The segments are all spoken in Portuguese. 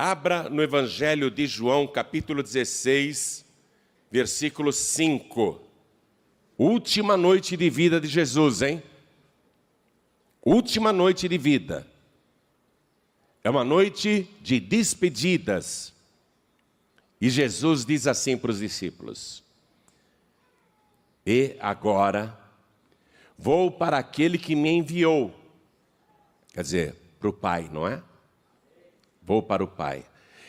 Abra no Evangelho de João, capítulo 16, versículo 5. Última noite de vida de Jesus, hein? Última noite de vida. É uma noite de despedidas. E Jesus diz assim para os discípulos: e agora vou para aquele que me enviou. Quer dizer, para o Pai, não é? Vou para o Pai.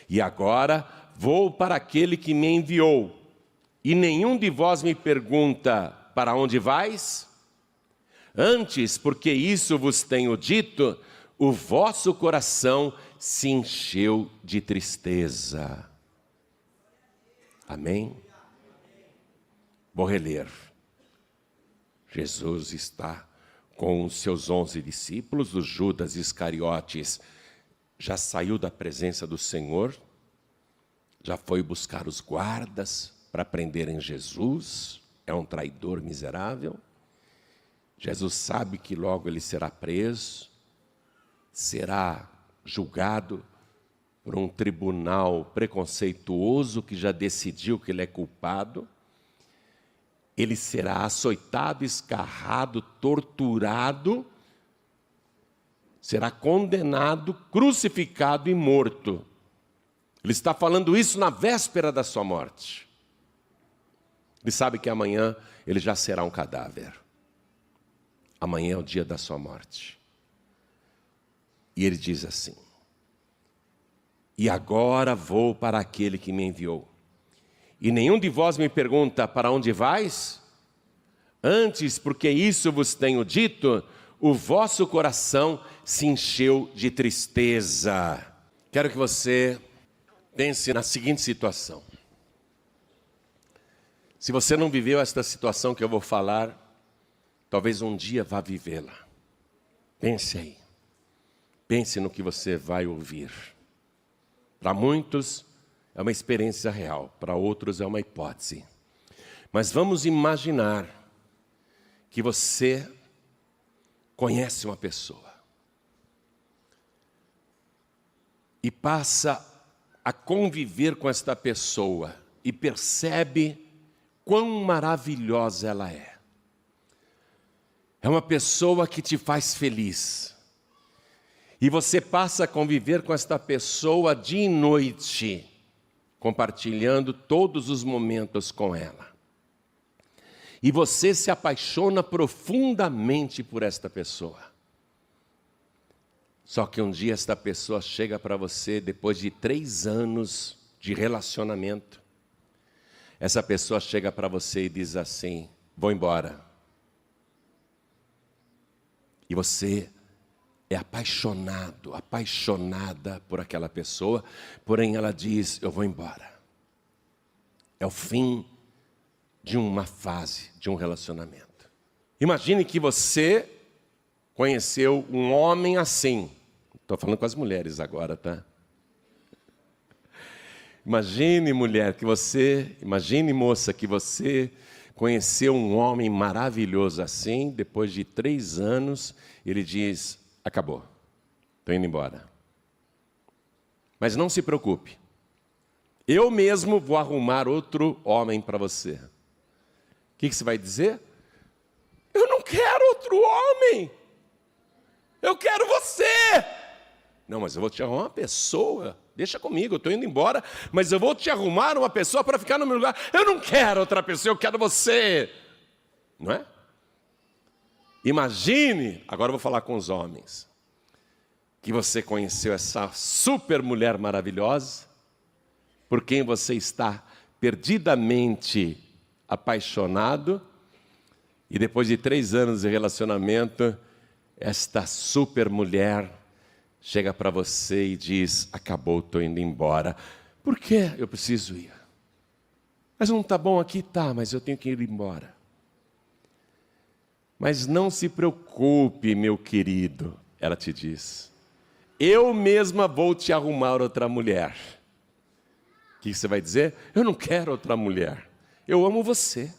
E agora vou para aquele que me enviou. E nenhum de vós me pergunta: para onde vais? Antes, porque isso vos tenho dito, o vosso coração se encheu de tristeza. Amém? Vou reler. Jesus está com os seus 11 discípulos, o Judas Iscariotes já saiu da presença do Senhor, já foi buscar os guardas para prenderem Jesus, é um traidor miserável. Jesus sabe que logo ele será preso, será julgado por um tribunal preconceituoso que já decidiu que ele é culpado. Ele será açoitado, escarrado, torturado, será condenado, crucificado e morto. Ele está falando isso na véspera da sua morte. Ele sabe que amanhã ele já será um cadáver. Amanhã é o dia da sua morte. E ele diz assim: e agora vou para aquele que me enviou. E nenhum de vós me pergunta: para onde vais? Antes, porque isso vos tenho dito, o vosso coração se encheu de tristeza. Quero que você pense na seguinte situação. Se você não viveu esta situação que eu vou falar, talvez um dia vá vivê-la. Pense aí. Pense no que você vai ouvir. Para muitos é uma experiência real, para outros é uma hipótese. Mas vamos imaginar que você conhece uma pessoa e passa a conviver com esta pessoa e percebe quão maravilhosa ela é. É uma pessoa que te faz feliz. E você passa a conviver com esta pessoa dia e noite, compartilhando todos os momentos com ela. E você se apaixona profundamente por esta pessoa. Só que um dia esta pessoa chega para você, depois de 3 anos de relacionamento, essa pessoa chega para você e diz assim: vou embora. E você é apaixonado, apaixonada por aquela pessoa, porém ela diz: eu vou embora. É o fim de uma fase, de um relacionamento. Imagine que você conheceu um homem assim. Estou falando com as mulheres agora, tá? Imagine, mulher, imagine, moça, que você conheceu um homem maravilhoso assim, depois de 3 anos, ele diz: acabou, estou indo embora. Mas não se preocupe, eu mesmo vou arrumar outro homem para você. O que você vai dizer? Eu não quero outro homem, eu quero você. Não, mas eu vou te arrumar uma pessoa, deixa comigo, eu estou indo embora, mas eu vou te arrumar uma pessoa para ficar no meu lugar. Eu não quero outra pessoa, eu quero você. Não é? Imagine, agora eu vou falar com os homens, que você conheceu essa super mulher maravilhosa, por quem você está perdidamente apaixonado, e depois de 3 anos de relacionamento, esta super mulher chega para você e diz: acabou, estou indo embora. Por quê? Eu preciso ir. Mas não está bom aqui? Tá, mas eu tenho que ir embora. Mas não se preocupe, meu querido, ela te diz. Eu mesma vou te arrumar outra mulher. O que você vai dizer? Eu não quero outra mulher. Eu amo você.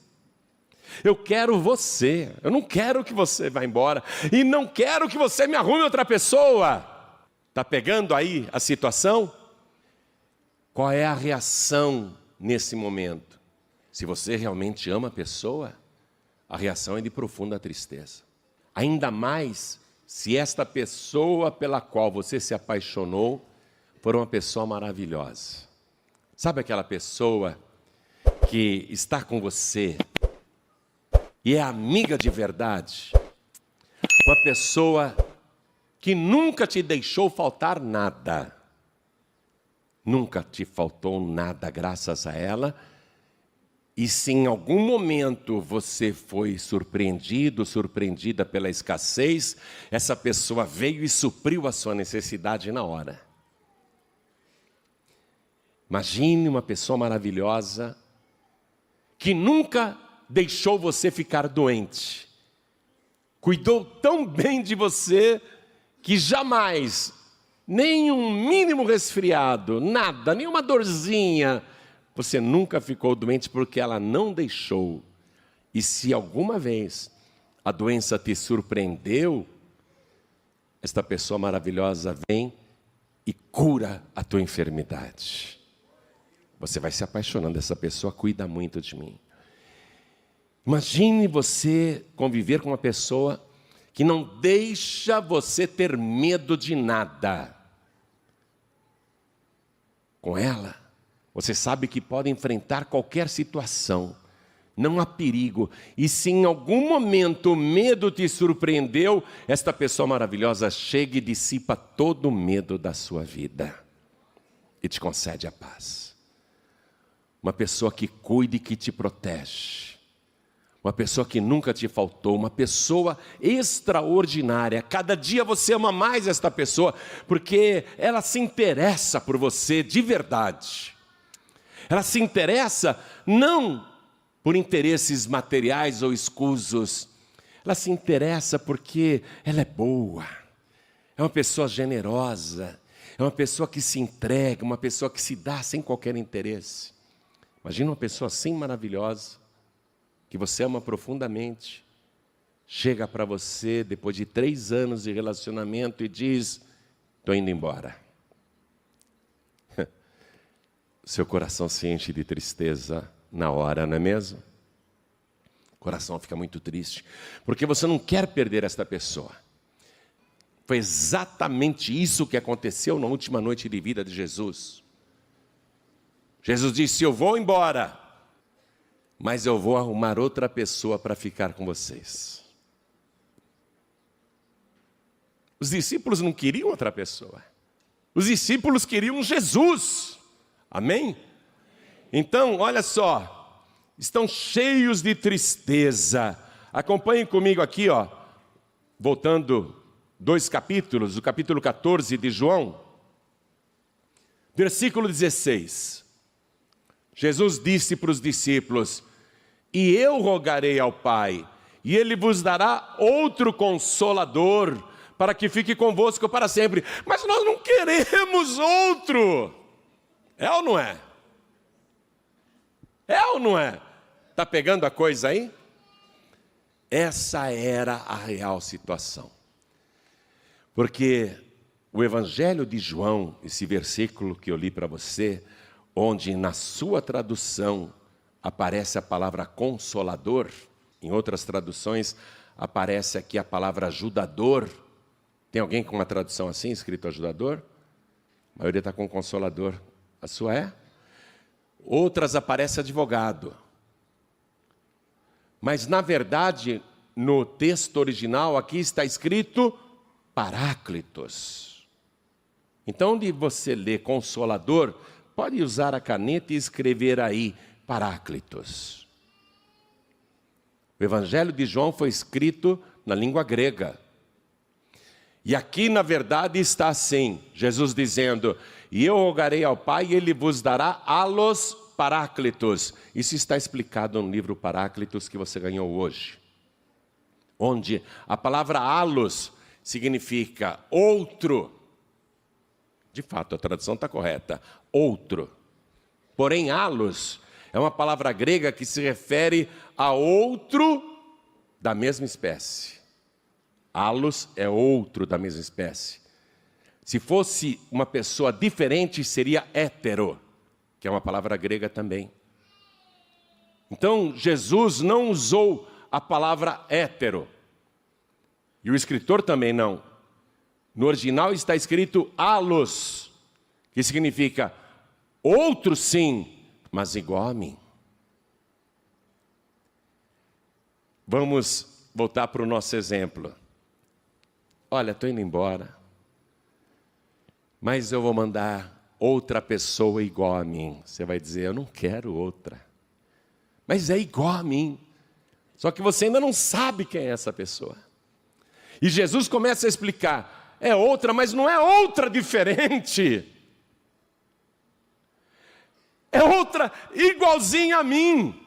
Eu quero você. Eu não quero que você vá embora. E não quero que você me arrume outra pessoa. Está pegando aí a situação? Qual é a reação nesse momento? Se você realmente ama a pessoa, a reação é de profunda tristeza. Ainda mais se esta pessoa pela qual você se apaixonou for uma pessoa maravilhosa. Sabe aquela pessoa que está com você e é amiga de verdade? Uma pessoa que nunca te deixou faltar nada. Nunca te faltou nada graças a ela. E se em algum momento você foi surpreendido, surpreendida pela escassez, essa pessoa veio e supriu a sua necessidade na hora. Imagine uma pessoa maravilhosa que nunca deixou você ficar doente. Cuidou tão bem de você que jamais, nem um mínimo resfriado, nada, nenhuma dorzinha, você nunca ficou doente porque ela não deixou. E se alguma vez a doença te surpreendeu, esta pessoa maravilhosa vem e cura a tua enfermidade. Você vai se apaixonando, essa pessoa cuida muito de mim. Imagine você conviver com uma pessoa que não deixa você ter medo de nada. Com ela, você sabe que pode enfrentar qualquer situação, não há perigo. E se em algum momento o medo te surpreendeu, esta pessoa maravilhosa chega e dissipa todo o medo da sua vida e te concede a paz. Uma pessoa que cuida e que te protege. Uma pessoa que nunca te faltou, uma pessoa extraordinária. Cada dia você ama mais esta pessoa, porque ela se interessa por você de verdade. Ela se interessa não por interesses materiais ou escusos. Ela se interessa porque ela é boa, é uma pessoa generosa, é uma pessoa que se entrega, uma pessoa que se dá sem qualquer interesse. Imagina uma pessoa assim maravilhosa, que você ama profundamente, chega para você depois de 3 anos de relacionamento e diz: estou indo embora. Seu coração se enche de tristeza na hora, não é mesmo? O coração fica muito triste, porque você não quer perder esta pessoa. Foi exatamente isso que aconteceu na última noite de vida de Jesus. Jesus disse: eu vou embora, mas eu vou arrumar outra pessoa para ficar com vocês. Os discípulos não queriam outra pessoa. Os discípulos queriam Jesus. Amém? Então, olha só, estão cheios de tristeza. Acompanhem comigo aqui, ó, voltando 2 capítulos, o capítulo 14 de João, versículo 16. Jesus disse para os discípulos: e eu rogarei ao Pai, e Ele vos dará outro Consolador, para que fique convosco para sempre. Mas nós não queremos outro. É ou não é? É ou não é? Está pegando a coisa aí? Essa era a real situação. Porque o Evangelho de João, esse versículo que eu li para você, onde na sua tradução aparece a palavra consolador, em outras traduções aparece aqui a palavra ajudador. Tem alguém com uma tradução assim, escrito ajudador? A maioria está com consolador. A sua é? Outras aparece advogado. Mas na verdade, no texto original aqui está escrito Paráclitos. Então, onde você lê consolador, pode usar a caneta e escrever aí Paráclitos. O Evangelho de João foi escrito na língua grega. E aqui, na verdade, está assim, Jesus dizendo: e eu rogarei ao Pai, e Ele vos dará alos Paráclitos. Isso está explicado no livro Paráclitos que você ganhou hoje. Onde a palavra alos significa outro. De fato, a tradução está correta, outro. Porém, alos é uma palavra grega que se refere a outro da mesma espécie. Alos é outro da mesma espécie. Se fosse uma pessoa diferente, seria hétero. que é uma palavra grega também. Então, Jesus não usou a palavra hétero. E o escritor também não. No original está escrito allos, que significa outro sim, mas igual a mim. Vamos voltar para o nosso exemplo. Olha, estou indo embora, mas eu vou mandar outra pessoa igual a mim. Você vai dizer, eu não quero outra. Mas é igual a mim. Só que você ainda não sabe quem é essa pessoa. E Jesus começa a explicar, é outra, mas não é outra diferente. É outra igualzinha a mim.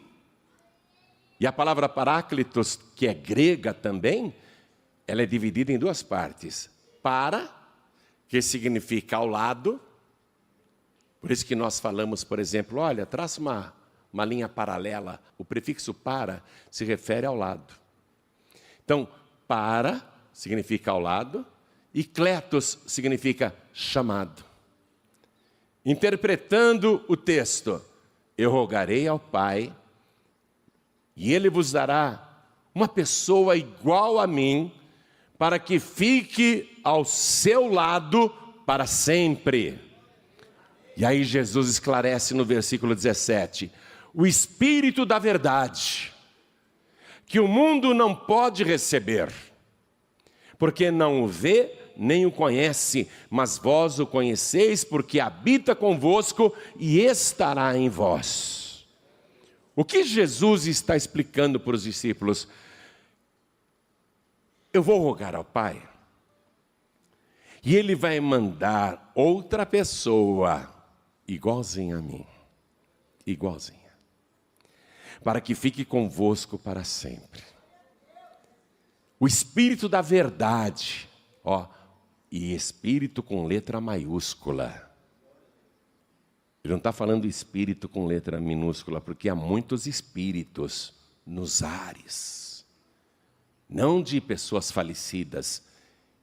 E a palavra paráclitos, que é grega também, ela é dividida em duas partes. Para, que significa ao lado. Por isso que nós falamos, por exemplo, olha, traça uma linha paralela. O prefixo para se refere ao lado. Então, para significa ao lado e kletos significa chamado. Interpretando o texto, eu rogarei ao Pai e Ele vos dará uma pessoa igual a mim para que fique ao seu lado para sempre. E aí Jesus esclarece no versículo 17, o Espírito da verdade, que o mundo não pode receber, porque não o vê nem o conhece, mas vós o conheceis, porque habita convosco e estará em vós. O que Jesus está explicando para os discípulos? Eu vou rogar ao Pai, e Ele vai mandar outra pessoa, igualzinha a mim, igualzinha, para que fique convosco para sempre. O Espírito da verdade, e Espírito com letra maiúscula. Ele não está falando Espírito com letra minúscula, porque há muitos espíritos nos ares. Não de pessoas falecidas,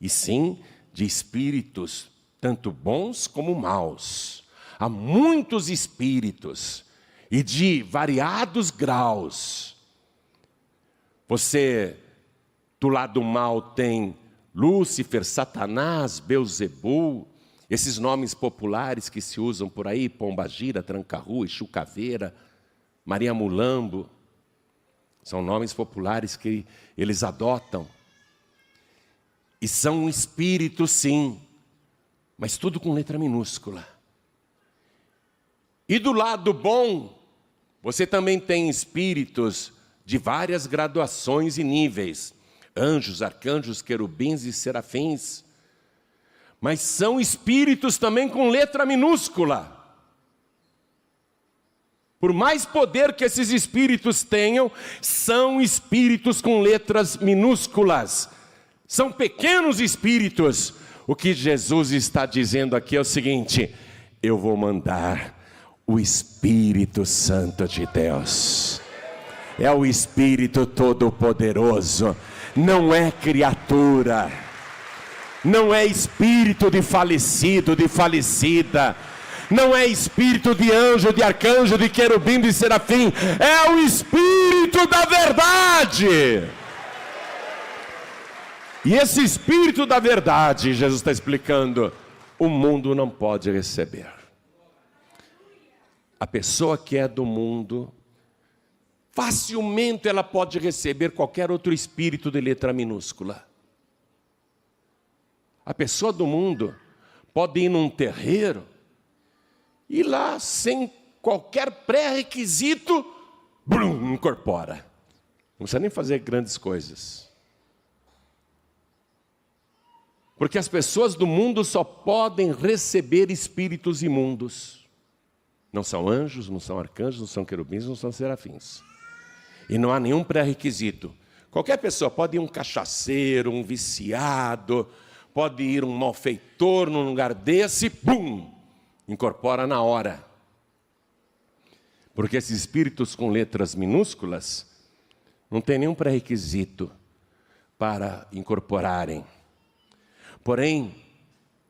e sim de espíritos, tanto bons como maus. Há muitos espíritos, e de variados graus. Você, do lado mal, tem Lúcifer, Satanás, Belzebu, esses nomes populares que se usam por aí, Pombagira, Tranca-Rua, Exu Caveira, Maria Mulambo, são nomes populares que eles adotam. E são um espírito, sim, mas tudo com letra minúscula. E do lado bom, você também tem espíritos de várias graduações e níveis. Anjos, arcanjos, querubins e serafins. Mas são espíritos também com letra minúscula. Por mais poder que esses espíritos tenham, são espíritos com letras minúsculas. São pequenos espíritos. O que Jesus está dizendo aqui é o seguinte: eu vou mandar o Espírito Santo de Deus. É o Espírito Todo-Poderoso. Não é criatura, não é espírito de falecido, de falecida, não é espírito de anjo, de arcanjo, de querubim, de serafim, é o Espírito da verdade. E esse Espírito da verdade, Jesus está explicando, o mundo não pode receber. A pessoa que é do mundo, facilmente ela pode receber qualquer outro espírito de letra minúscula. A pessoa do mundo pode ir num terreiro e lá, sem qualquer pré-requisito, incorpora. Não precisa nem fazer grandes coisas. Porque as pessoas do mundo só podem receber espíritos imundos. Não são anjos, não são arcanjos, não são querubins, não são serafins. E não há nenhum pré-requisito. Qualquer pessoa pode ir um cachaceiro, um viciado, pode ir um malfeitor num lugar desse, incorpora na hora. Porque esses espíritos com letras minúsculas não tem nenhum pré-requisito para incorporarem. Porém,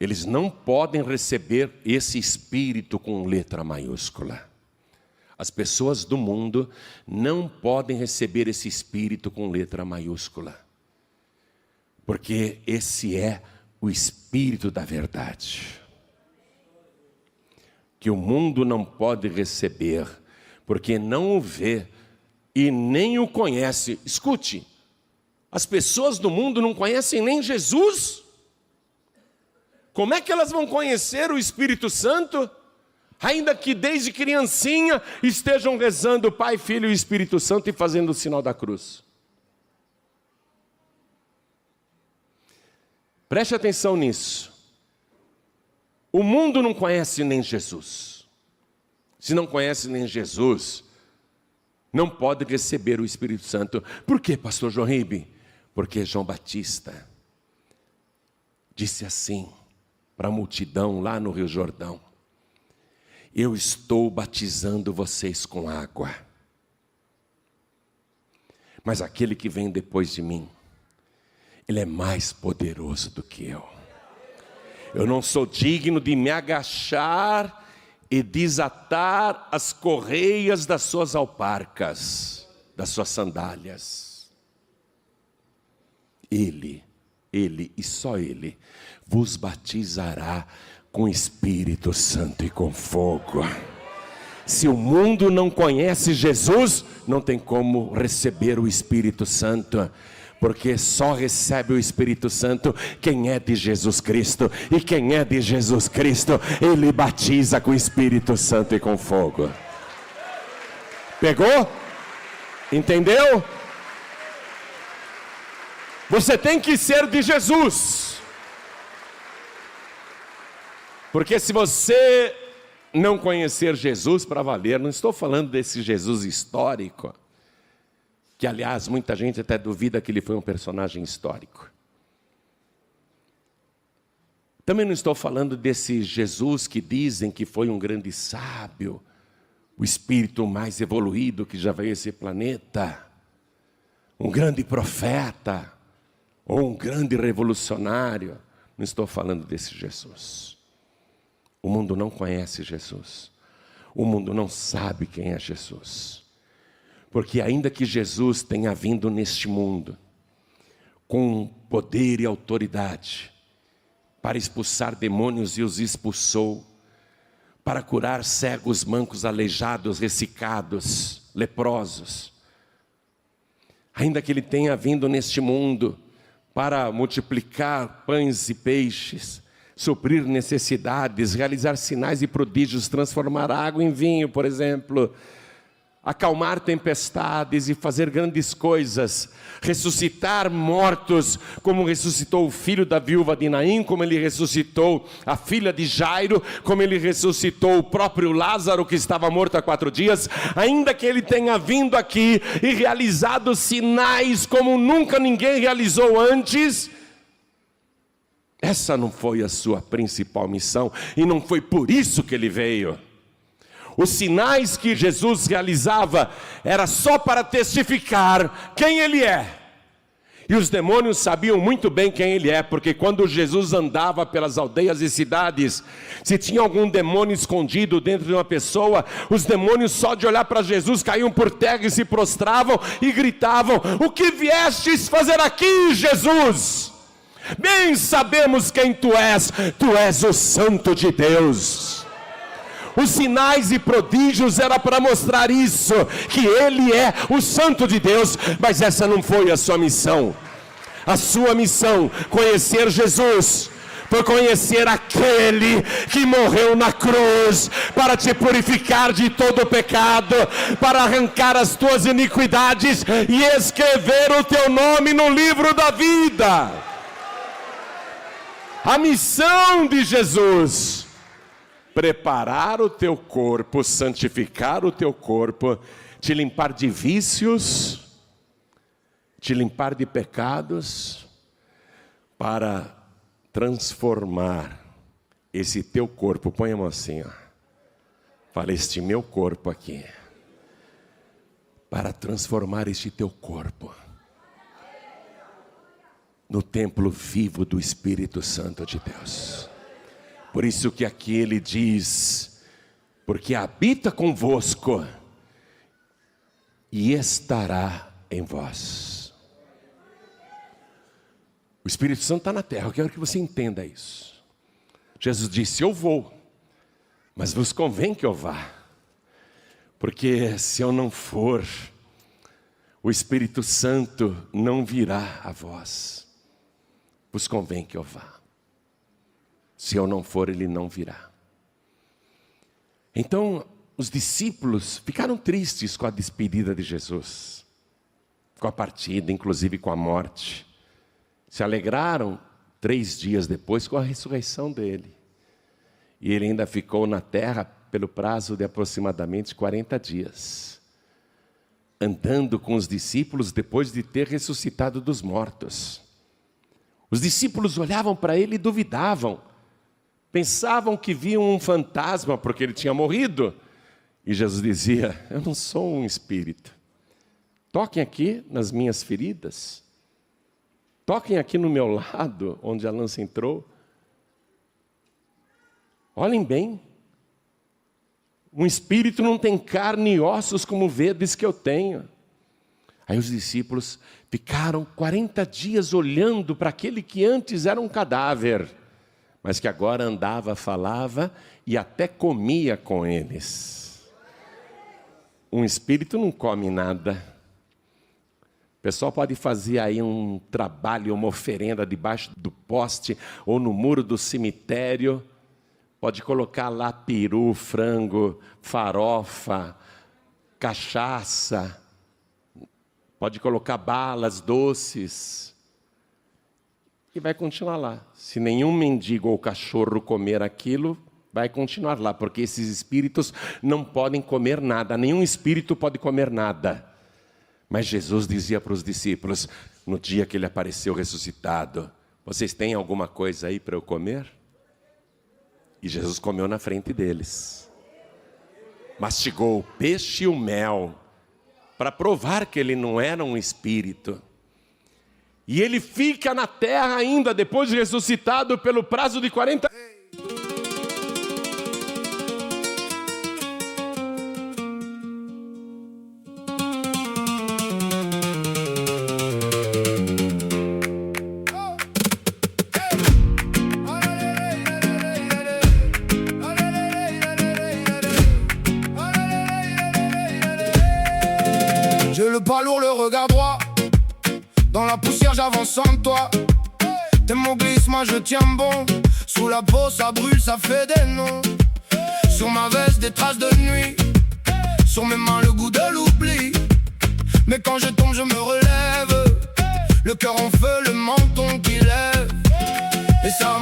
eles não podem receber esse Espírito com letra maiúscula. As pessoas do mundo não podem receber esse Espírito com letra maiúscula. Porque esse é o Espírito da verdade. Que o mundo não pode receber, porque não o vê e nem o conhece. Escute, as pessoas do mundo não conhecem nem Jesus. Como é que elas vão conhecer o Espírito Santo? Ainda que desde criancinha estejam rezando o Pai, Filho e Espírito Santo e fazendo o sinal da cruz. Preste atenção nisso. O mundo não conhece nem Jesus. Se não conhece nem Jesus, não pode receber o Espírito Santo. Por quê, pastor João Ribe? Porque João Batista disse assim para a multidão lá no Rio Jordão: eu estou batizando vocês com água, mas aquele que vem depois de mim, ele é mais poderoso do que eu. Eu não sou digno de me agachar e desatar as correias das suas alparcas, das suas sandálias. Ele e só Ele vos batizará com Espírito Santo e com fogo. Se o mundo não conhece Jesus, não tem como receber o Espírito Santo, porque só recebe o Espírito Santo quem é de Jesus Cristo, e quem é de Jesus Cristo, Ele batiza com o Espírito Santo e com fogo. Pegou? Entendeu? Você tem que ser de Jesus, porque se você não conhecer Jesus para valer, não estou falando desse Jesus histórico, que aliás muita gente até duvida que ele foi um personagem histórico. Também não estou falando desse Jesus que dizem que foi um grande sábio, o espírito mais evoluído que já veio a esse planeta, um grande profeta, ou um grande revolucionário. Não estou falando desse Jesus. O mundo não conhece Jesus. O mundo não sabe quem é Jesus. Porque ainda que Jesus tenha vindo neste mundo com poder e autoridade para expulsar demônios, e os expulsou, para curar cegos, mancos, aleijados, ressecados, leprosos, ainda que Ele tenha vindo neste mundo para multiplicar pães e peixes, suprir necessidades, realizar sinais e prodígios, transformar água em vinho, por exemplo, acalmar tempestades e fazer grandes coisas, ressuscitar mortos, como ressuscitou o filho da viúva de Naim, como Ele ressuscitou a filha de Jairo, como Ele ressuscitou o próprio Lázaro que estava morto há 4 dias, ainda que Ele tenha vindo aqui e realizado sinais como nunca ninguém realizou antes, essa não foi a sua principal missão, e não foi por isso que Ele veio. Os sinais que Jesus realizava era só para testificar quem Ele é. E os demônios sabiam muito bem quem Ele é, porque quando Jesus andava pelas aldeias e cidades, se tinha algum demônio escondido dentro de uma pessoa, os demônios só de olhar para Jesus caíam por terra e se prostravam e gritavam: o que viestes fazer aqui, Jesus? Bem sabemos quem tu és o Santo de Deus. Os sinais e prodígios era para mostrar isso, que Ele é o Santo de Deus, mas essa não foi a sua missão. A sua missão, conhecer Jesus, foi conhecer aquele que morreu na cruz, para te purificar de todo o pecado, para arrancar as tuas iniquidades, e escrever o teu nome no livro da vida. A missão de Jesus: preparar o teu corpo, santificar o teu corpo, te limpar de vícios, te limpar de pecados, para transformar esse teu corpo. Põe a mão assim, ó. Fala: este meu corpo aqui, para transformar este teu corpo no templo vivo do Espírito Santo de Deus. Por isso que aqui ele diz, porque habita convosco e estará em vós. O Espírito Santo está na terra, eu quero que você entenda isso. Jesus disse, eu vou, mas vos convém que eu vá. Porque se eu não for, o Espírito Santo não virá a vós. Vos convém que eu vá. Se eu não for, ele não virá. Então, os discípulos ficaram tristes com a despedida de Jesus, com a partida, inclusive com a morte. Se alegraram 3 dias depois com a ressurreição dele. E ele ainda ficou na terra pelo prazo de aproximadamente 40 dias, andando com os discípulos depois de ter ressuscitado dos mortos. Os discípulos olhavam para ele e duvidavam, pensavam que viam um fantasma porque ele tinha morrido. E Jesus dizia, eu não sou um espírito. Toquem aqui nas minhas feridas, toquem aqui no meu lado, onde a lança entrou. Olhem bem, um espírito não tem carne e ossos como vedes que eu tenho. Aí os discípulos ficaram 40 dias olhando para aquele que antes era um cadáver, mas que agora andava, falava e até comia com eles. Um espírito não come nada. O pessoal pode fazer aí um trabalho, uma oferenda debaixo do poste ou no muro do cemitério. Pode colocar lá peru, frango, farofa, cachaça. Pode colocar balas, doces. E vai continuar lá. Se nenhum mendigo ou cachorro comer aquilo, vai continuar lá. Porque esses espíritos não podem comer nada. Nenhum espírito pode comer nada. Mas Jesus dizia para os discípulos, no dia que ele apareceu ressuscitado, vocês têm alguma coisa aí para eu comer? E Jesus comeu na frente deles. Mastigou o peixe e o mel, para provar que ele não era um espírito. E ele fica na terra ainda, depois de ressuscitado, pelo prazo de 40 anos. J'ai le pas lourd, le regard droit. Dans la poussière, j'avance sans toi. T'es mon glisse, moi je tiens bon. Sous la peau, ça brûle, ça fait des noms. Sur ma veste, des traces de nuit. Sur mes mains, le goût de l'oubli. Mais quand je tombe, je me relève. Le cœur en feu, le menton qui lève. Et ça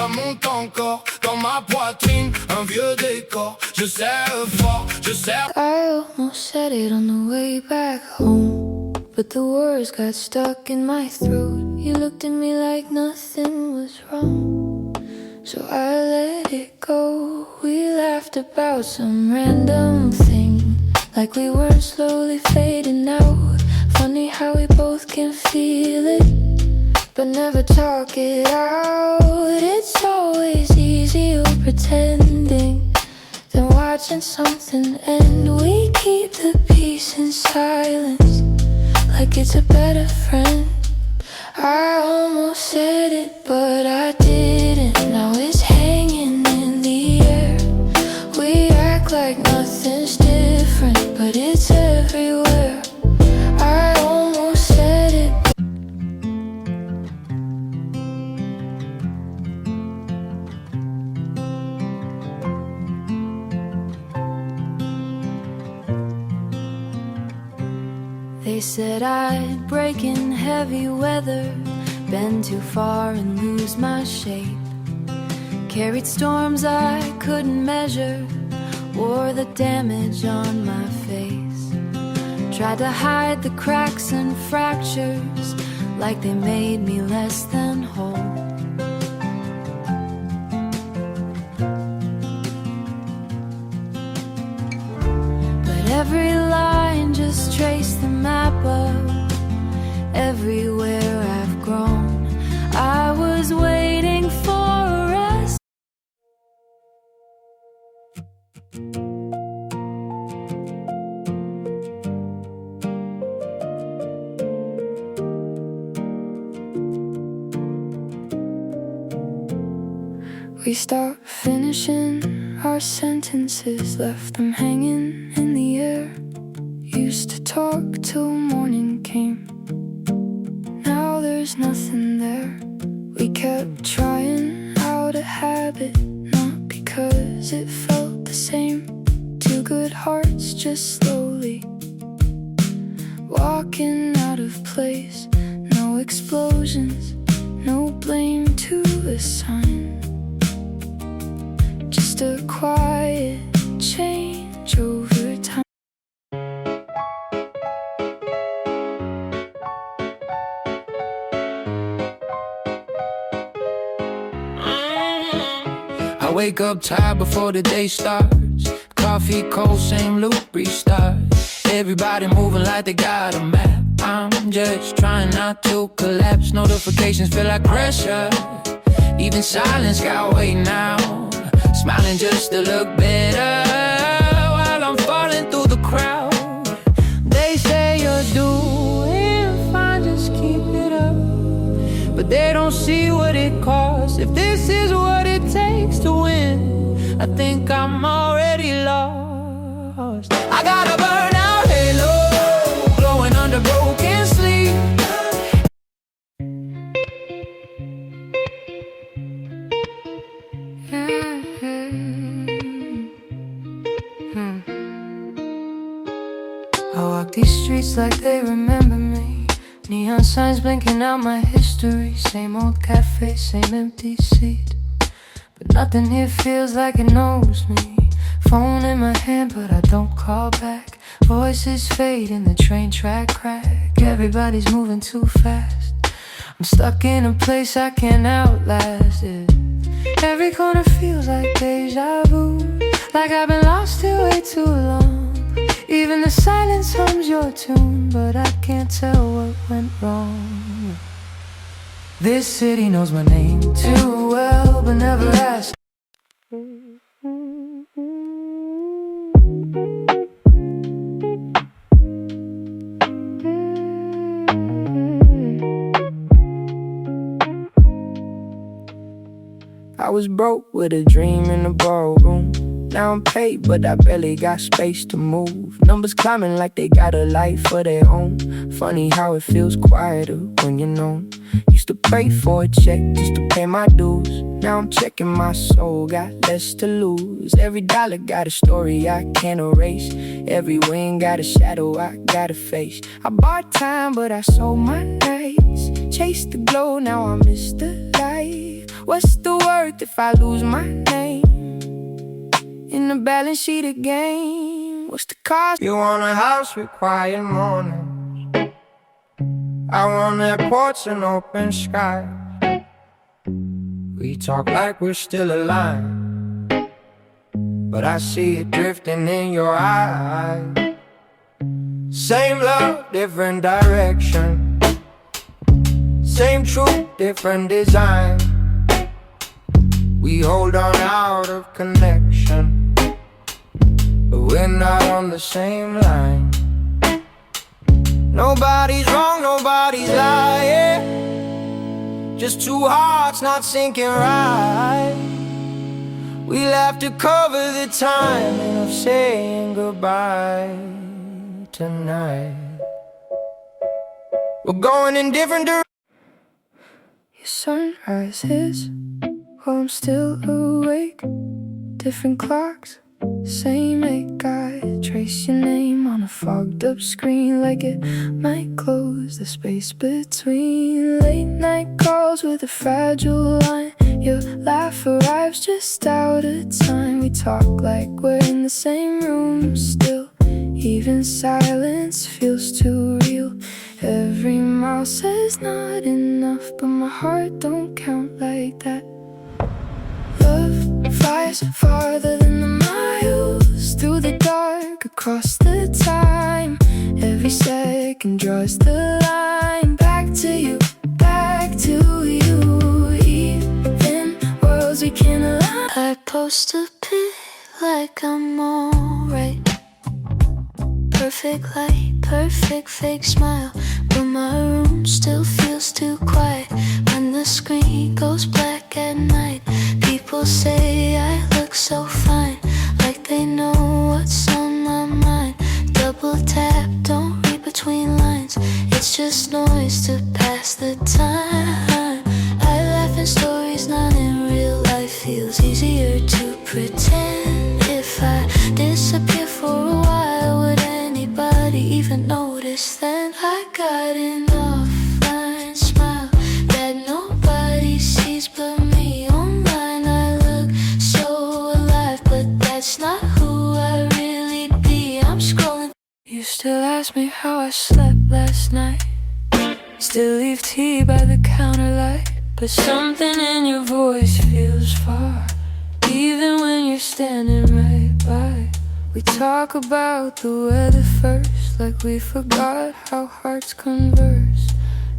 monte encore. Dans ma poitrine, un vieux décor. Je serre fort, je serre. I almost said it on the way back home, but the words got stuck in my throat. You looked at me like nothing was wrong, so I let it go. We laughed about some random thing, like we were slowly fading out. Funny how we both can feel it, but never talk it out. It's always easier pretending than watching something end. We keep the peace in silence, like it's a better friend. I almost said it, but I didn't. Now it's hanging in the air. We act like nothing's different, but it's everywhere. I almost said it. They said I'd break in heavy weather, bend too far and lose my shape. Carried storms I couldn't measure, wore the damage on my face. Tried to hide the cracks and fractures, like they made me less than whole. But every line just traced the map of everywhere I've grown. I was waiting for a rest. We stopped finishing our sentences, left them hanging in the air. Used to talk till morning came, now there's nothing there. We kept trying out a habit, not because it felt the same. Two good hearts just slowly walking out of place. No explosions, no blame to assign, just a quiet change over time. I wake up tired before the day starts. Coffee cold, same loop, restart. Everybody moving like they got a map. I'm just trying not to collapse. Notifications feel like pressure. Even silence got weight now. Smiling just to look better while I'm falling through the crowd. They say you're doing fine, just keep it up. But they don't see what it costs. If this is what it takes to win, I think I'm already lost. I got a burnout halo glowing under broken sleep. I walk these streets like they remember me. Neon signs blinking out my history. Same old cafe, same empty seat, but nothing here feels like it knows me. Phone in my hand but I don't call back. Voices fade in the train track crack. Everybody's moving too fast. I'm stuck in a place I can't outlast it. Every corner feels like deja vu, like I've been lost here way too long. Even the silence hums your tune, but I can't tell what went wrong. This city knows my name too well, but never asked. I was broke with a dream in the ballroom. Now I'm paid, but I barely got space to move. Numbers climbing like they got a life of their own. Funny how it feels quieter when you're known. Used to pray for a check just to pay my dues. Now I'm checking my soul, got less to lose. Every dollar got a story I can't erase. Every win got a shadow I gotta face. I bought time, but I sold my nights. Chased the glow, now I miss the light. What's the worth if I lose my name in the balance sheet again? What's the cost? You want a house with quiet mornings. I want airports and open skies. We talk like we're still alive, but I see it drifting in your eyes. Same love, different direction. Same truth, different design. We hold on out of connection, but we're not on the same line. Nobody's wrong, nobody's lying. Just two hearts not syncing right. We'll have to cover the timing of saying goodbye tonight. We're going in different directions. Your sunrise is while I'm still awake. Different clocks, same ache. I trace your name on a fogged up screen, like it might close the space between. Late night calls with a fragile line. Your laugh arrives just out of time. We talk like we're in the same room still. Even silence feels too real. Every mile says not enough, but my heart don't count like that. Love flies farther than the miles, through the dark, across the time. Every second draws the line. Back to you, back to you. Even worlds we can align. I post a pic like I'm alright. Perfect light, perfect fake smile, but my room still feels too quiet when the screen goes black at night. People say ask me how I slept last night. Still leave tea by the counter light, but something in your voice feels far, even when you're standing right by. We talk about the weather first, like we forgot how hearts converse.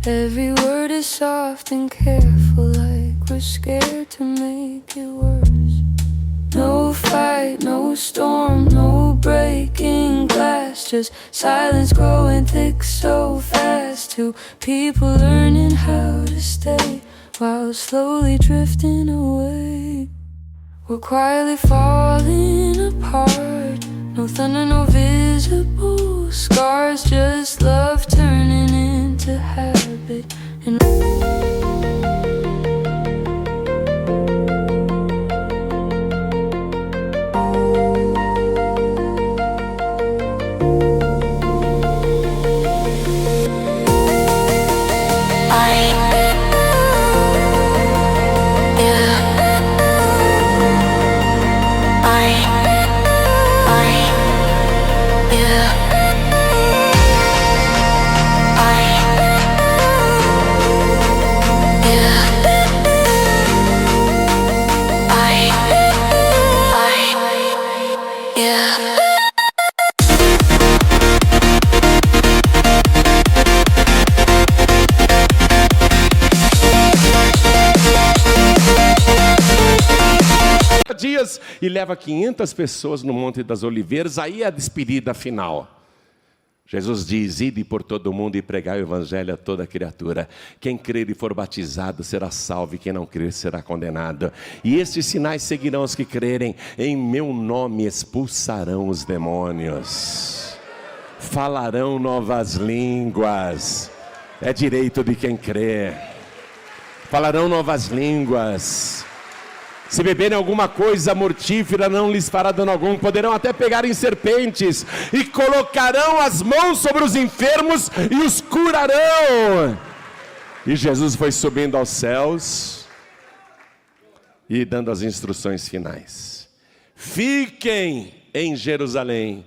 Every word is soft and careful, like we're scared to make it worse. No fight, no storm, no breaking glass, just silence growing thick so fast. Two people learning how to stay while slowly drifting away. We're quietly falling apart, no thunder, no visible scars, just love turning into habit. And dias e leva 500 pessoas no Monte das Oliveiras. Aí é a despedida final. Jesus diz: ide por todo o mundo e pregai o evangelho a toda criatura. Quem crer e for batizado será salvo, e quem não crer será condenado. E estes sinais seguirão os que crerem: em meu nome expulsarão os demônios, falarão novas línguas. É direito de quem crê. Falarão novas línguas. Se beberem alguma coisa mortífera, não lhes fará dano algum. Poderão até pegar em serpentes, e colocarão as mãos sobre os enfermos e os curarão. E Jesus foi subindo aos céus e dando as instruções finais: fiquem em Jerusalém,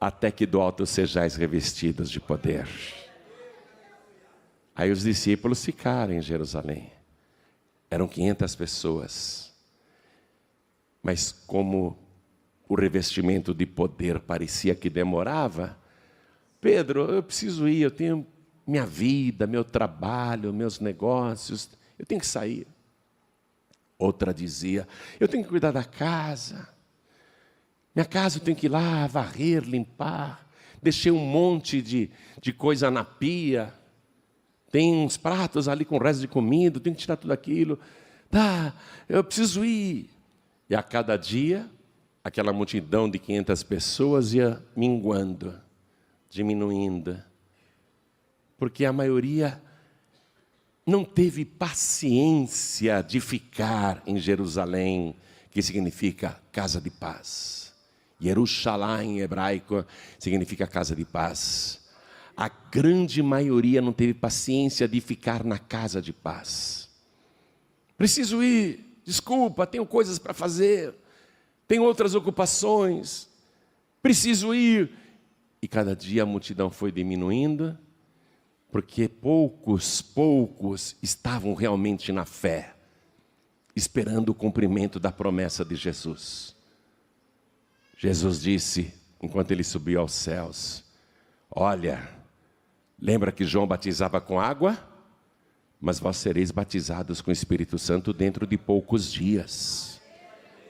até que do alto sejais revestidos de poder. Aí os discípulos ficaram em Jerusalém. Eram 500 pessoas. Mas como o revestimento de poder parecia que demorava: Pedro, eu preciso ir, eu tenho minha vida, meu trabalho, meus negócios, eu tenho que sair. Outra dizia: eu tenho que cuidar da casa, minha casa eu tenho que ir lá, varrer, limpar, deixei um monte de coisa na pia, tem uns pratos ali com resto de comida, eu tenho que tirar tudo aquilo, eu preciso ir. E a cada dia, aquela multidão de 500 pessoas ia minguando, diminuindo. Porque a maioria não teve paciência de ficar em Jerusalém, que significa casa de paz. Yerushalayim em hebraico significa casa de paz. A grande maioria não teve paciência de ficar na casa de paz. Preciso ir. Desculpa, tenho coisas para fazer, tenho outras ocupações, preciso ir. E cada dia a multidão foi diminuindo, porque poucos estavam realmente na fé, esperando o cumprimento da promessa de Jesus. Jesus disse, enquanto ele subiu aos céus: olha, lembra que João batizava com água? Mas vós sereis batizados com o Espírito Santo dentro de poucos dias.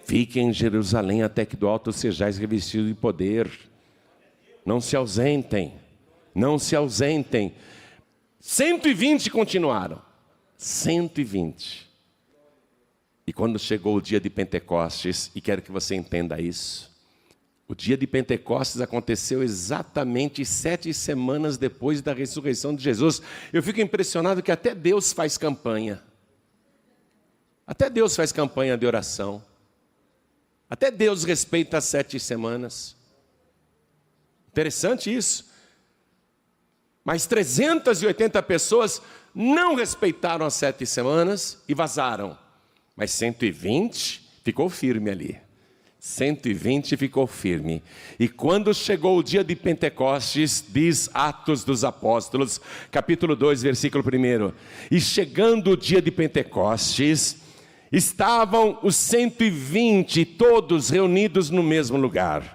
Fiquem em Jerusalém até que do alto sejais revestidos de poder. Não se ausentem, não se ausentem. 120 continuaram, 120. E quando chegou o dia de Pentecostes, e quero que você entenda isso, o dia de Pentecostes aconteceu exatamente 7 semanas depois da ressurreição de Jesus. Eu fico impressionado que até Deus faz campanha. Até Deus faz campanha de oração. Até Deus respeita as 7 semanas. Interessante isso. Mas 380 pessoas não respeitaram as 7 semanas e vazaram. Mas 120 ficou firme ali. 120 ficou firme. E quando chegou o dia de Pentecostes, diz Atos dos Apóstolos, capítulo 2, versículo 1. E chegando o dia de Pentecostes, estavam os 120 todos reunidos no mesmo lugar.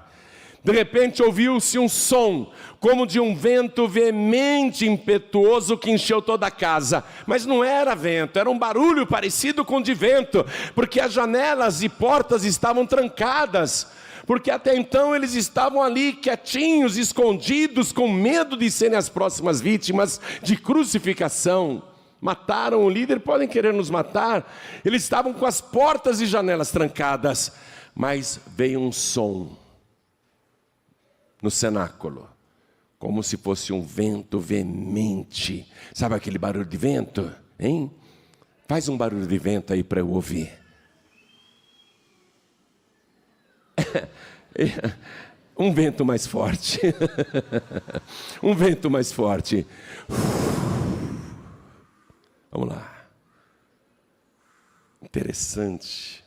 De repente ouviu-se um som, como de um vento veemente e impetuoso que encheu toda a casa. Mas não era vento, era um barulho parecido com de vento, porque as janelas e portas estavam trancadas. Porque até então eles estavam ali quietinhos, escondidos, com medo de serem as próximas vítimas de crucificação. Mataram o líder, podem querer nos matar. Eles estavam com as portas e janelas trancadas. Mas veio um som no cenáculo, como se fosse um vento veemente. Sabe aquele barulho de vento, hein? Faz um barulho de vento aí para eu ouvir. Um vento mais forte. Um vento mais forte. Vamos lá. Interessante.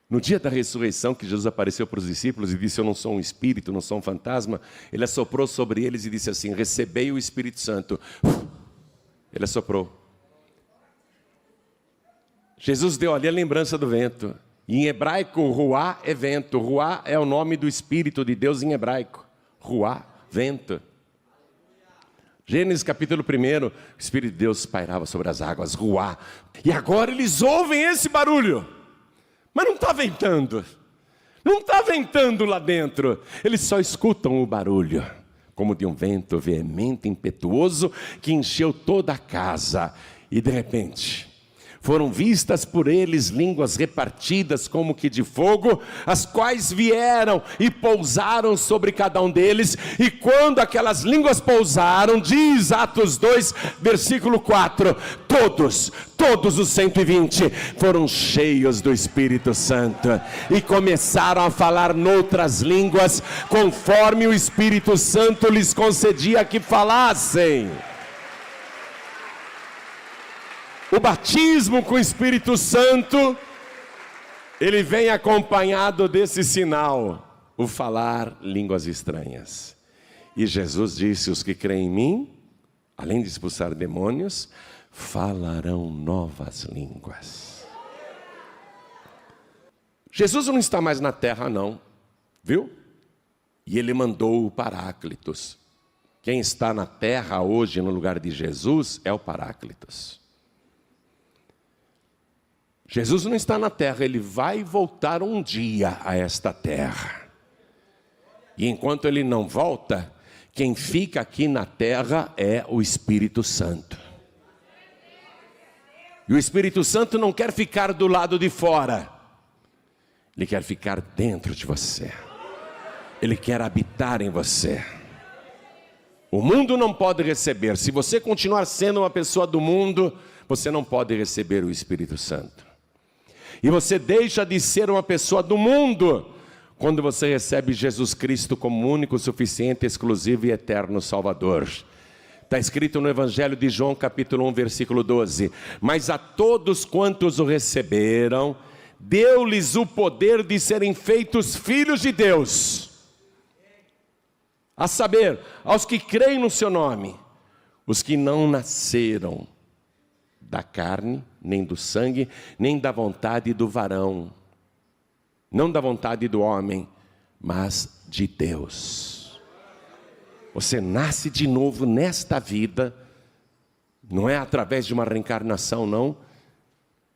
No dia da ressurreição, que Jesus apareceu para os discípulos e disse: eu não sou um espírito, não sou um fantasma. Ele assoprou sobre eles e disse assim: recebei o Espírito Santo. Ele assoprou. Jesus deu ali a lembrança do vento. E em hebraico, ruá é vento. Ruá é o nome do Espírito de Deus em hebraico. Ruá, vento. Gênesis capítulo 1, o Espírito de Deus pairava sobre as águas, ruá. E agora eles ouvem esse barulho. Mas não está ventando. Não está ventando lá dentro. Eles só escutam o barulho, como de um vento veemente, impetuoso, que encheu toda a casa. E de repente, foram vistas por eles línguas repartidas como que de fogo, as quais vieram e pousaram sobre cada um deles. E quando aquelas línguas pousaram, diz Atos 2, versículo 4, todos os 120 foram cheios do Espírito Santo e começaram a falar noutras línguas, conforme o Espírito Santo lhes concedia que falassem. O batismo com o Espírito Santo, ele vem acompanhado desse sinal, o falar línguas estranhas. E Jesus disse: os que creem em mim, além de expulsar demônios, falarão novas línguas. Jesus não está mais na terra não, viu? E ele mandou o Paráclitos. Quem está na terra hoje no lugar de Jesus é o Paráclitos. Jesus não está na terra, ele vai voltar um dia a esta terra. E enquanto ele não volta, quem fica aqui na terra é o Espírito Santo. E o Espírito Santo não quer ficar do lado de fora, ele quer ficar dentro de você. Ele quer habitar em você. O mundo não pode receber. Se você continuar sendo uma pessoa do mundo, você não pode receber o Espírito Santo. E você deixa de ser uma pessoa do mundo quando você recebe Jesus Cristo como único, suficiente, exclusivo e eterno Salvador. Está escrito no Evangelho de João, capítulo 1, versículo 12. Mas a todos quantos o receberam, deu-lhes o poder de serem feitos filhos de Deus. A saber, aos que creem no seu nome, os que não nasceram da carne, nem do sangue, nem da vontade do varão, não da vontade do homem, mas de Deus. Você nasce de novo nesta vida, não é através de uma reencarnação não,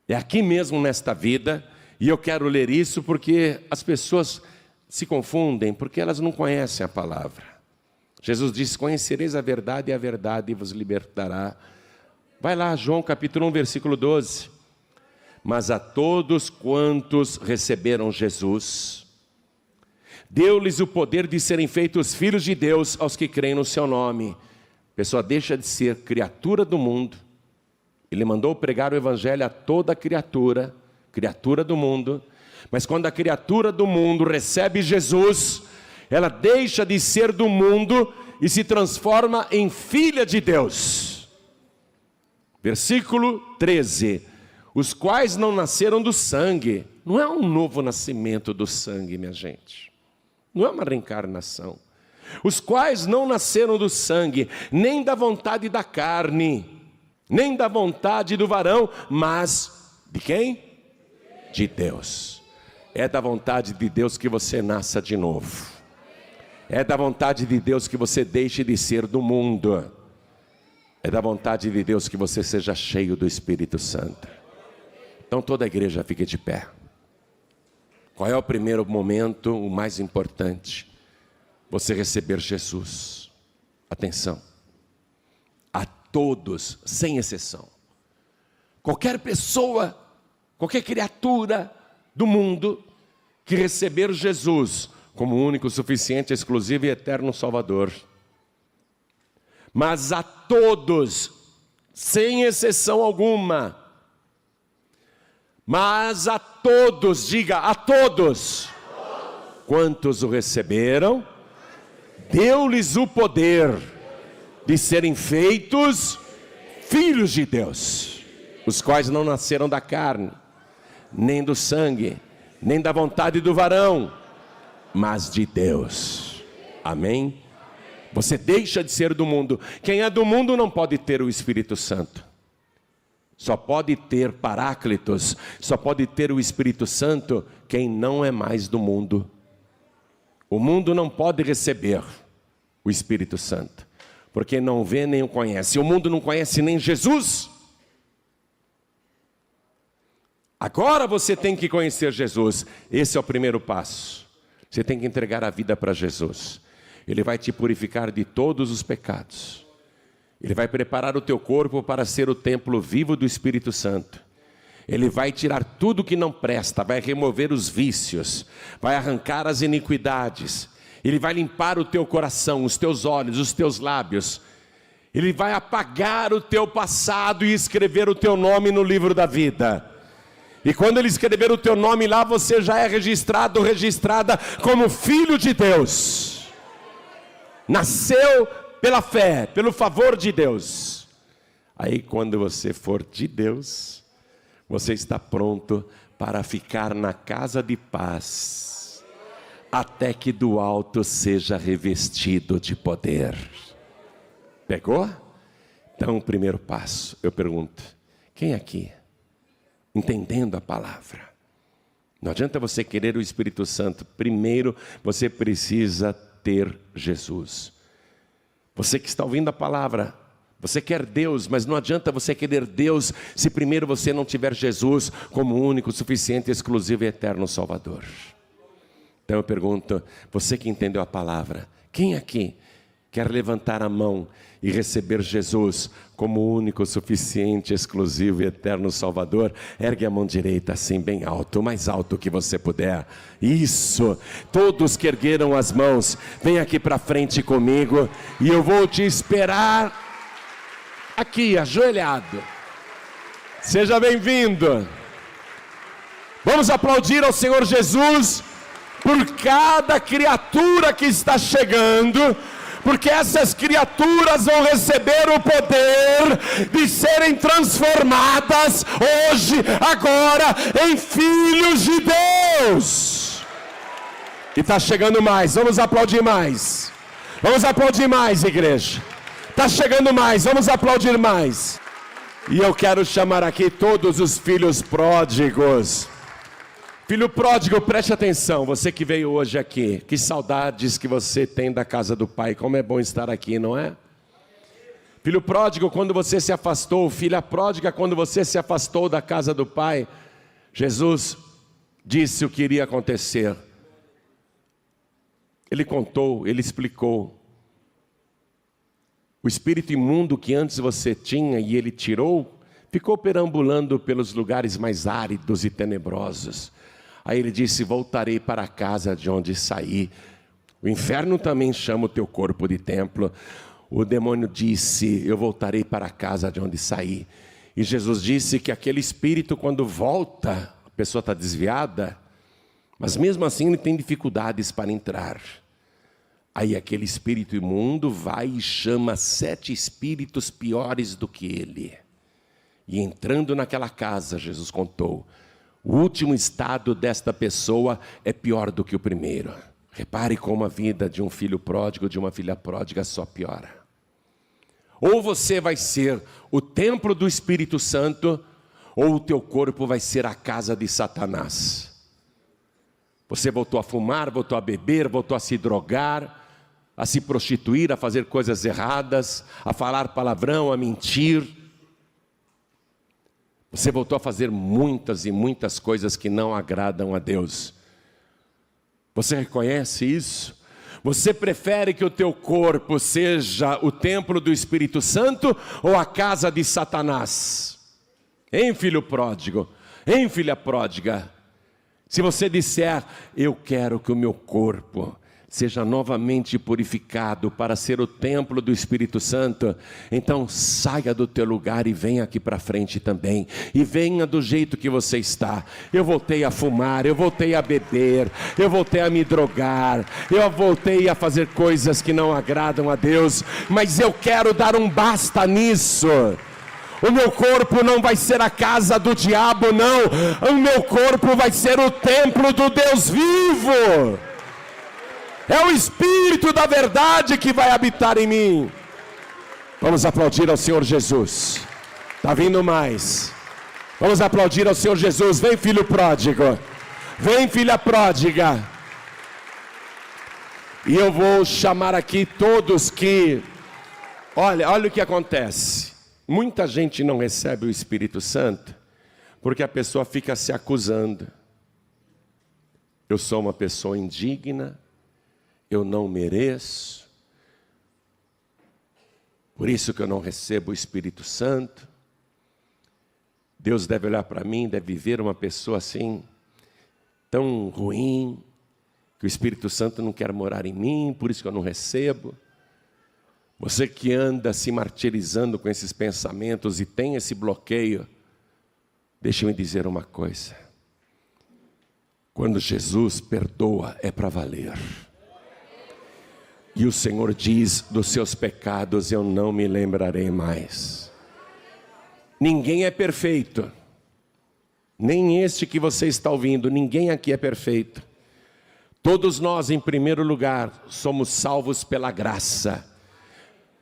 é aqui mesmo nesta vida. E eu quero ler isso porque as pessoas se confundem, porque elas não conhecem a palavra. Jesus disse: conhecereis a verdade e a verdade vos libertará. Vai lá, João capítulo 1, versículo 12. Mas a todos quantos receberam Jesus, deu-lhes o poder de serem feitos filhos de Deus aos que creem no seu nome. A pessoa deixa de ser criatura do mundo. Ele mandou pregar o evangelho a toda criatura do mundo. Mas quando a criatura do mundo recebe Jesus, ela deixa de ser do mundo e se transforma em filha de Deus. Versículo 13. Os quais não nasceram do sangue. Não é um novo nascimento do sangue, minha gente. Não é uma reencarnação. Os quais não nasceram do sangue, nem da vontade da carne, nem da vontade do varão, mas de quem? De Deus. É da vontade de Deus que você nasça de novo. É da vontade de Deus que você deixe de ser do mundo. É da vontade de Deus que você seja cheio do Espírito Santo. Então toda a igreja fique de pé. Qual é o primeiro momento, o mais importante? Você receber Jesus. Atenção. A todos, sem exceção. Qualquer pessoa, qualquer criatura do mundo que receber Jesus como único, suficiente, exclusivo e eterno Salvador. Mas a todos, sem exceção alguma. Mas a todos, diga a todos. Quantos o receberam, deu-lhes o poder de serem feitos filhos de Deus, os quais não nasceram da carne, nem do sangue, nem da vontade do varão, mas de Deus. Amém? Você deixa de ser do mundo. Quem é do mundo não pode ter o Espírito Santo. Só pode ter Paráclitos, só pode ter o Espírito Santo quem não é mais do mundo. O mundo não pode receber o Espírito Santo, porque não vê nem o conhece. O mundo não conhece nem Jesus. Agora você tem que conhecer Jesus. Esse é o primeiro passo. Você tem que entregar a vida para Jesus. Ele vai te purificar de todos os pecados. Ele vai preparar o teu corpo para ser o templo vivo do Espírito Santo. Ele vai tirar tudo que não presta, vai remover os vícios, vai arrancar as iniquidades. Ele vai limpar o teu coração, os teus olhos, os teus lábios. Ele vai apagar o teu passado e escrever o teu nome no livro da vida. E quando ele escrever o teu nome lá, você já é registrado, registrada como filho de Deus. Nasceu pela fé, pelo favor de Deus. Aí quando você for de Deus, você está pronto para ficar na casa de paz, até que do alto seja revestido de poder. Pegou? Então o primeiro passo, eu pergunto, quem aqui, entendendo a palavra, não adianta você querer o Espírito Santo, primeiro você precisa ter Jesus. Você que está ouvindo a palavra, você quer Deus, mas não adianta você querer Deus se primeiro você não tiver Jesus como único, suficiente, exclusivo e eterno Salvador. Então eu pergunto, você que entendeu a palavra, quem aqui quer levantar a mão e receber Jesus como único, suficiente, exclusivo e eterno Salvador? Ergue a mão direita assim bem alto, o mais alto que você puder. Isso, todos que ergueram as mãos, vem aqui para frente comigo e eu vou te esperar aqui, ajoelhado. Seja bem-vindo. Vamos aplaudir ao Senhor Jesus por cada criatura que está chegando, porque essas criaturas vão receber o poder de serem transformadas hoje, agora, em filhos de Deus. E está chegando mais, vamos aplaudir mais. Vamos aplaudir mais, igreja. Está chegando mais, vamos aplaudir mais. E eu quero chamar aqui todos os filhos pródigos. Filho pródigo, preste atenção, você que veio hoje aqui, que saudades que você tem da casa do Pai, como é bom estar aqui, não é? Filho pródigo, quando você se afastou, filha pródiga, quando você se afastou da casa do Pai, Jesus disse o que iria acontecer. Ele contou, ele explicou. O espírito imundo que antes você tinha e ele tirou, ficou perambulando pelos lugares mais áridos e tenebrosos. Aí ele disse, voltarei para a casa de onde saí. O inferno também chama o teu corpo de templo. O demônio disse, eu voltarei para a casa de onde saí. E Jesus disse que aquele espírito, quando volta, a pessoa está desviada, mas mesmo assim ele tem dificuldades para entrar. Aí aquele espírito imundo vai e chama 7 espíritos piores do que ele. E entrando naquela casa, Jesus contou, o último estado desta pessoa é pior do que o primeiro. Repare como a vida de um filho pródigo, de uma filha pródiga só piora. Ou você vai ser o templo do Espírito Santo, ou o teu corpo vai ser a casa de Satanás. Você voltou a fumar, voltou a beber, voltou a se drogar, a se prostituir, a fazer coisas erradas, a falar palavrão, a mentir. Você voltou a fazer muitas e muitas coisas que não agradam a Deus. Você reconhece isso? Você prefere que o teu corpo seja o templo do Espírito Santo ou a casa de Satanás? Hein, filho pródigo? Hein, filha pródiga? Se você disser, eu quero que o meu corpo seja novamente purificado para ser o templo do Espírito Santo, então saia do teu lugar e venha aqui para frente também, e venha do jeito que você está. Eu voltei a fumar, eu voltei a beber, eu voltei a me drogar, eu voltei a fazer coisas que não agradam a Deus, mas eu quero dar um basta nisso. O meu corpo não vai ser a casa do diabo, não. O meu corpo vai ser o templo do Deus vivo. É o Espírito da verdade que vai habitar em mim. Vamos aplaudir ao Senhor Jesus. Está vindo mais. Vamos aplaudir ao Senhor Jesus. Vem, filho pródigo. Vem, filha pródiga. E eu vou chamar aqui todos que... Olha o que acontece. Muita gente não recebe o Espírito Santo porque a pessoa fica se acusando. Eu sou uma pessoa indigna. Eu não mereço, por isso que eu não recebo o Espírito Santo. Deus deve olhar para mim, deve ver uma pessoa assim, tão ruim, que o Espírito Santo não quer morar em mim, por isso que eu não recebo. Você que anda se martirizando com esses pensamentos e tem esse bloqueio, deixe-me dizer uma coisa. Quando Jesus perdoa, é para valer. E o Senhor diz, dos seus pecados eu não me lembrarei mais. Ninguém é perfeito. Nem este que você está ouvindo, ninguém aqui é perfeito. Todos nós, em primeiro lugar, somos salvos pela graça.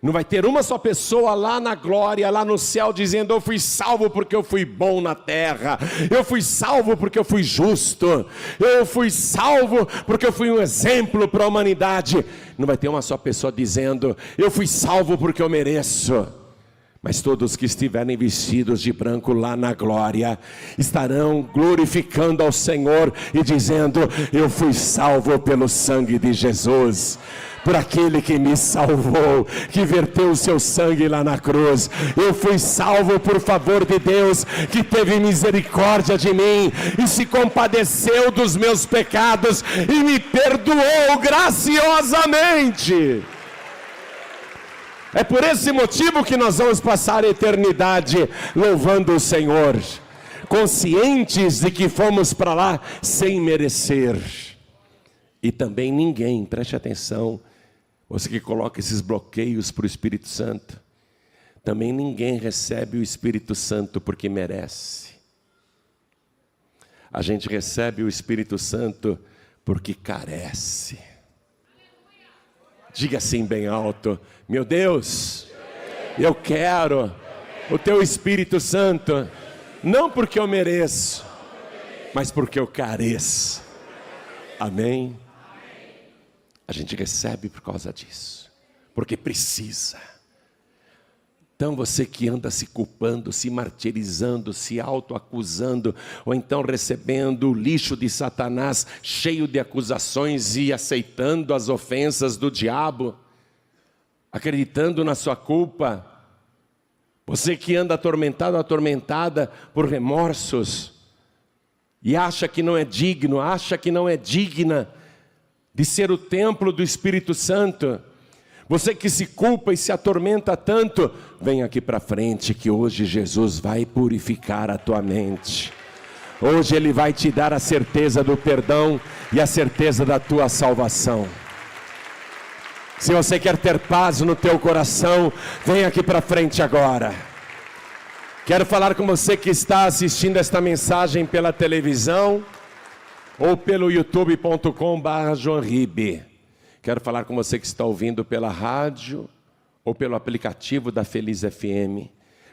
Não vai ter uma só pessoa lá na glória, lá no céu, dizendo, eu fui salvo porque eu fui bom na terra, eu fui salvo porque eu fui justo, eu fui salvo porque eu fui um exemplo para a humanidade. Não vai ter uma só pessoa dizendo, eu fui salvo porque eu mereço. Mas todos que estiverem vestidos de branco lá na glória, estarão glorificando ao Senhor e dizendo, eu fui salvo pelo sangue de Jesus. Por aquele que me salvou, que verteu o seu sangue lá na cruz. Eu fui salvo por favor de Deus, que teve misericórdia de mim, e se compadeceu dos meus pecados, e me perdoou graciosamente. É por esse motivo que nós vamos passar a eternidade louvando o Senhor, conscientes de que fomos para lá sem merecer. E também ninguém, preste atenção, você que coloca esses bloqueios para o Espírito Santo, também ninguém recebe o Espírito Santo porque merece. A gente recebe o Espírito Santo porque carece. Diga assim bem alto, meu Deus, eu quero o teu Espírito Santo, não porque eu mereço, mas porque eu careço. Amém? A gente recebe por causa disso, porque precisa. Então você que anda se culpando, se martirizando, se autoacusando, ou então recebendo o lixo de Satanás, cheio de acusações e aceitando as ofensas do diabo, acreditando na sua culpa. Você que anda atormentado, atormentada por remorsos, e acha que não é digno, acha que não é digna de ser o templo do Espírito Santo. Você que se culpa e se atormenta tanto, vem aqui para frente que hoje Jesus vai purificar a tua mente. Hoje Ele vai te dar a certeza do perdão e a certeza da tua salvação. Se você quer ter paz no teu coração, vem aqui para frente agora. Quero falar com você que está assistindo esta mensagem pela televisão ou pelo youtube.com/JoãoRibe. Quero falar com você que está ouvindo pela rádio ou pelo aplicativo da Feliz FM.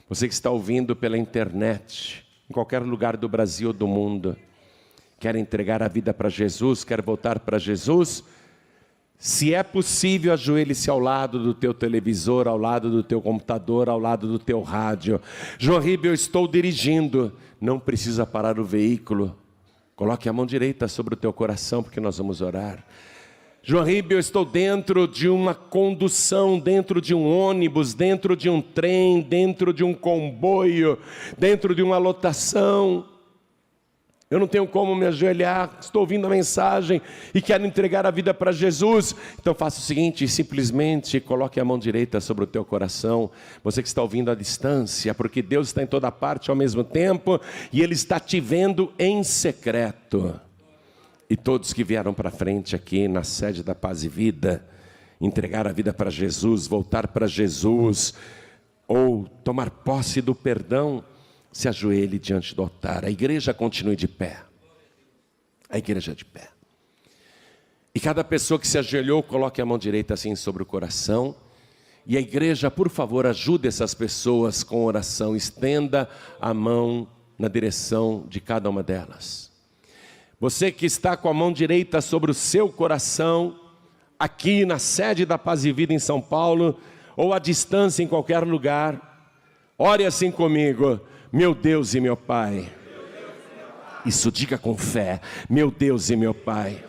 Você que está ouvindo pela internet, em qualquer lugar do Brasil ou do mundo. Quer entregar a vida para Jesus, quer voltar para Jesus? Se é possível, ajoelhe-se ao lado do teu televisor, ao lado do teu computador, ao lado do teu rádio. João Ribe, eu estou dirigindo, não precisa parar o veículo. Coloque a mão direita sobre o teu coração, porque nós vamos orar. João Ribe, eu estou dentro de uma condução, dentro de um ônibus, dentro de um trem, dentro de um comboio, dentro de uma lotação. Eu não tenho como me ajoelhar, estou ouvindo a mensagem e quero entregar a vida para Jesus. Então faça o seguinte, simplesmente coloque a mão direita sobre o teu coração. Você que está ouvindo à distância, porque Deus está em toda parte ao mesmo tempo e Ele está te vendo em secreto. E todos que vieram para frente aqui na sede da Paz e Vida, entregar a vida para Jesus, voltar para Jesus, ou tomar posse do perdão, se ajoelhe diante do altar. A igreja continue de pé. A igreja de pé. E cada pessoa que se ajoelhou, coloque a mão direita assim sobre o coração. E a igreja, por favor, ajude essas pessoas com oração. Estenda a mão na direção de cada uma delas. Você que está com a mão direita sobre o seu coração, aqui na sede da Paz e Vida em São Paulo, ou à distância em qualquer lugar, ore assim comigo. Meu Deus e meu Pai. Isso diga com fé. Meu Deus e meu Pai.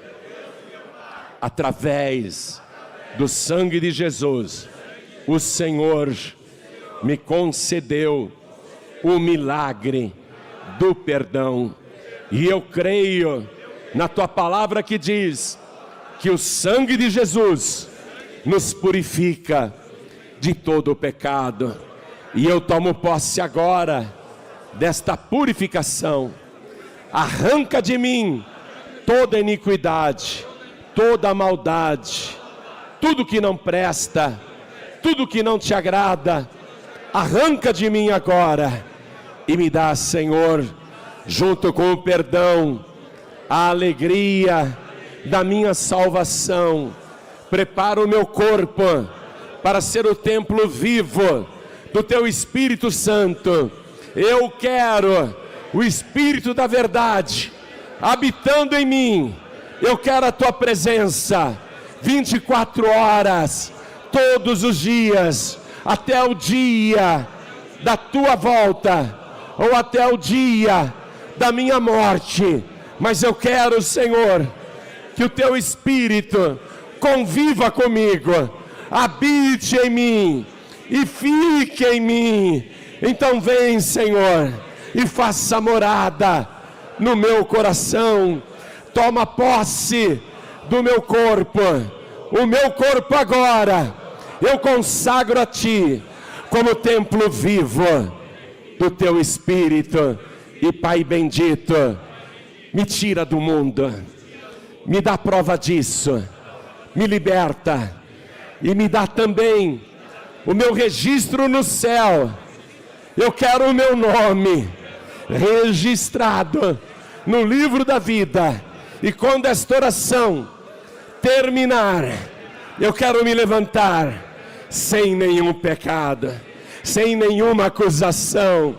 Através do sangue de Jesus, o Senhor me concedeu o milagre do perdão. E eu creio na tua palavra que diz que o sangue de Jesus nos purifica de todo o pecado. E eu tomo posse agora desta purificação. Arranca de mim toda iniquidade, toda maldade, tudo que não presta, tudo que não te agrada. Arranca de mim agora e me dá, Senhor, junto com o perdão, a alegria da minha salvação. Prepara o meu corpo para ser o templo vivo do teu Espírito Santo. Eu quero o Espírito da verdade habitando em mim. Eu quero a tua presença 24 horas, todos os dias, até o dia da tua volta, ou até o dia da minha morte. Mas eu quero, Senhor, que o teu Espírito conviva comigo, habite em mim e fique em mim. Então vem, Senhor, e faça morada no meu coração. Toma posse do meu corpo. O meu corpo agora eu consagro a Ti como templo vivo do Teu Espírito. E Pai bendito, me tira do mundo, me dá prova disso, me liberta e me dá também o meu registro no céu. Eu quero o meu nome registrado no livro da vida. E quando esta oração terminar, eu quero me levantar sem nenhum pecado, sem nenhuma acusação,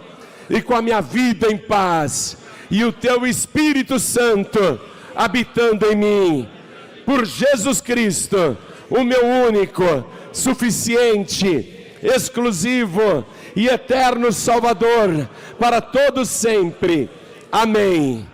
e com a minha vida em paz, e o Teu Espírito Santo habitando em mim, por Jesus Cristo, o meu único, suficiente, exclusivo e eterno Salvador, para todos sempre. Amém.